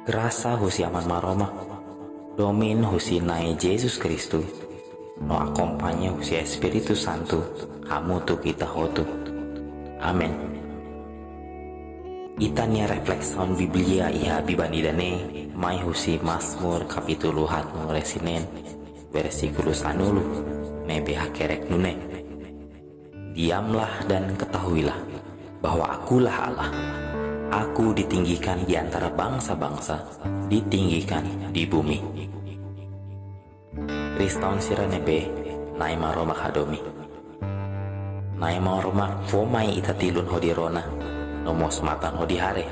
Grasa husi aman maroma, domin husi nae Jesus Kristus, no acompaña husi Espiritu Santo, kamu tu kita hotu. Amen. Itania refleksion Biblia iha bibanidane, mai husi Mazmur kapitulu hat nuresinen, versikulus sanulu, nebe hakerek nune. Diamlah dan ketahuilah bahwa akulah Allah. Aku ditinggikan di antara bangsa-bangsa, ditinggikan di bumi. Kriston siranebe, naima roma kadomi. Naima roma fomai ita tilun hodirona, nomos matan hodihare.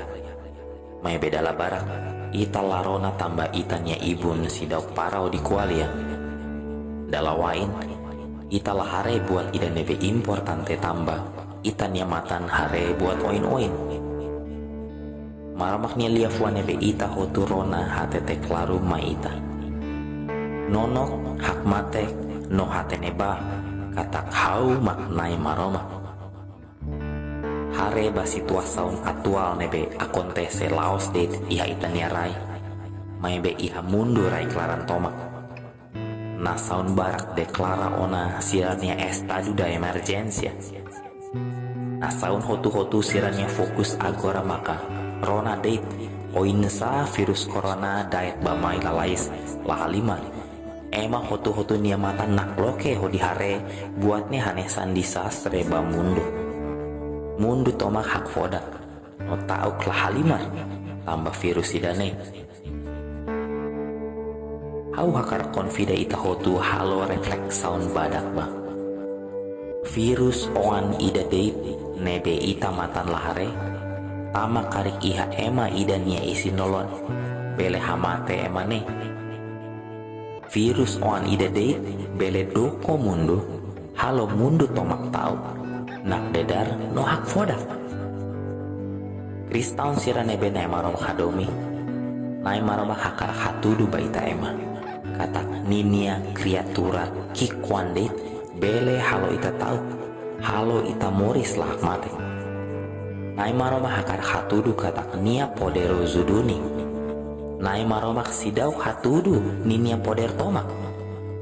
Mai bedala barak, ita larona tambah itanya ibun sidauk para hodikualia. Dalawain, ita lahare buat ida nebe importante tambah, itanya matan hare buat oin-oin. Maramaknya liafuane be ita hoturona hatete klaru maita. Nonok hak mate no hateneba katak hau maknai maroma. Hare basituasaun aktual nebe akontese laos det iha itania rai. Mai be iha mundur rai klaran tomak. Nasaun barak deklara ona siranya estado da emergencia. Nasaun hotu-hotu siranya fokus agora maka Rona date oinsa virus corona diet bamai lalais lahalima ema hotu-hotu niamatan nakloke hodihare buatnya hanesan disastre mundu tomak hak foda no tauk lahalima tambah virus idane hau hakar konfida ita hotu halo refleks sound badak ba virus oan ida date nebe ita matan lahare tama karik iha ema idania isi nolon bele hamate emane virus oan ida date bele doko mundu halo mundu tomak tau nak dedar no hak foda Kristaun sirane bena ema rom hadomi nai maroma hakar hatudu baita ema kata ninia kreatura kikwan date bele halo ita tau halo ita moris lah mate Nai maroma hakar hatudu katak nia podero zuduni. Nai maroma sidauk hatudu ninia poder tomak.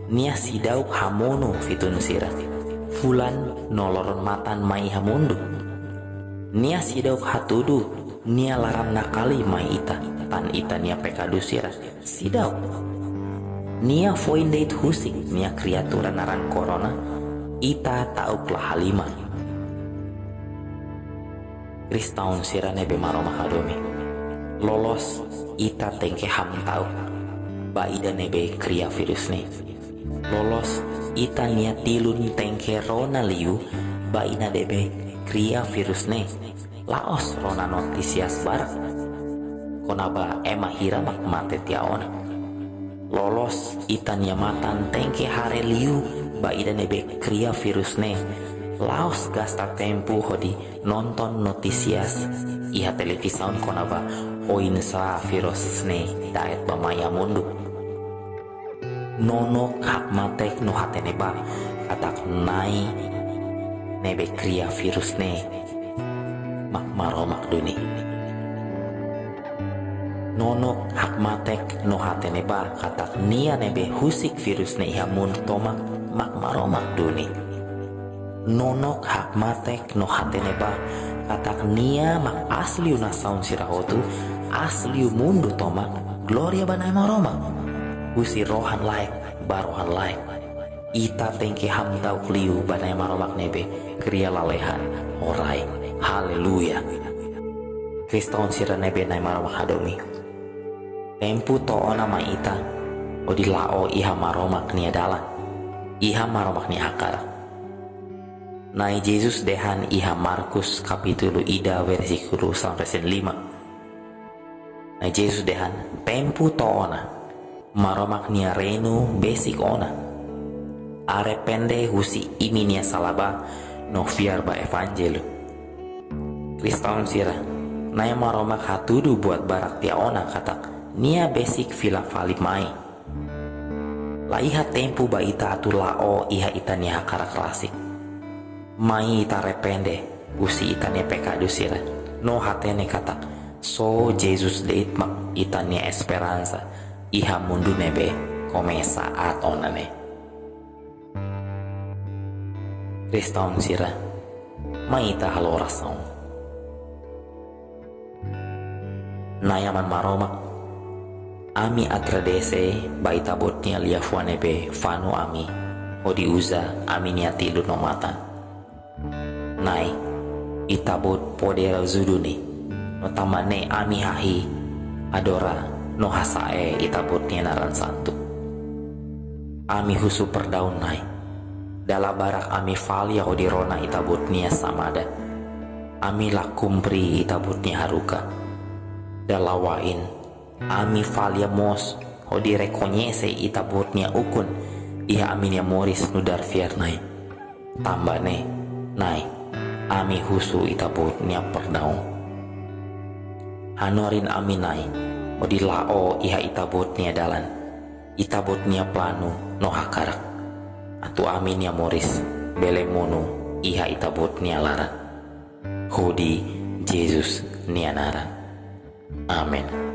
Nia sidauk hamono fitun sira. Fulan noloron matan mai hamundu. Nia sidauk hatudu nia laram nakali mai ita. Tan ita nia pekadu sira. Sidauk. Nia foindeit husik nia kreatura naran corona. Ita tauk lah halima. Kristaun sirane be maroma kadomi lolos ita tengke ham tau ba ida nebe kria virus ni lolos ita nia tilun tengke rona liu ba ina debe kria virus ni laos rona notisias barak konaba ema hiramak mate tiaona lolos ita nia matan tengke hare liu ba ida nebe kria virus ni laos gasta tempo hodi nonton notisias iha television konaba oinsa virus ne daet bamaya mundu nono hak matek no hateneba katak nai nebe kria virus ne mak maromak duni nono hak matek no hateneba katak nia nebe husik virus ne iha mun tomak mak maromak duni nonok hak matek no hateneba katak nia mak asliu nasaun sirahotu asliu mundu tomak gloria banai maroma husi rohan laik barohan laik ita tengke hamtau kliu banai maromak nebe kriya lalehan orai haleluya Kriston sira nebe nai maromak hadomi tempu to ona ma ita odilao iha maromak nia dalan iha maromak nia hakara Nai Jesus dehan iha Markus kapitulu ida versikulo sampai 5. Nai Jesus dehan tempu to ona maromak nia renu basic ona are pende husi iminia salaba no fiar ba evangelu Kristaun sira nai maromak hatudu buat barak tia ona katak nia basic vila valip mai la iha tempu ba ita atu lao iha ita nia hakara klasik mai ita repende usi ita ne pekadu sira no hatene katak So Jesus deit mak itania esperanza iha mundu nebe komesa atonane. Restaun sira maita halorasaun. Nayaman maromak ami agradece baita botnia liafuane be fanu ami odi uza ami niati no mata. Nai itabot podera zuduni no tamane ami hahi adora no hasae itabotnya naran santu. Ami husu perdaun nai dala barak ami falia odi rona itabotnya samada. Ami lakumpri itabotnya haruka dalawain ami falia mos odi rekonyese itabotnya ukun iha aminya moris nudar fiernai tambane nai ami husu itabotnya perdaun hanorin aminai odi lao iha itabotnya dalan itabotnya planu no hakarak atu aminya moris belemono iha itabotnya laran hodi Jesus nianaran amin.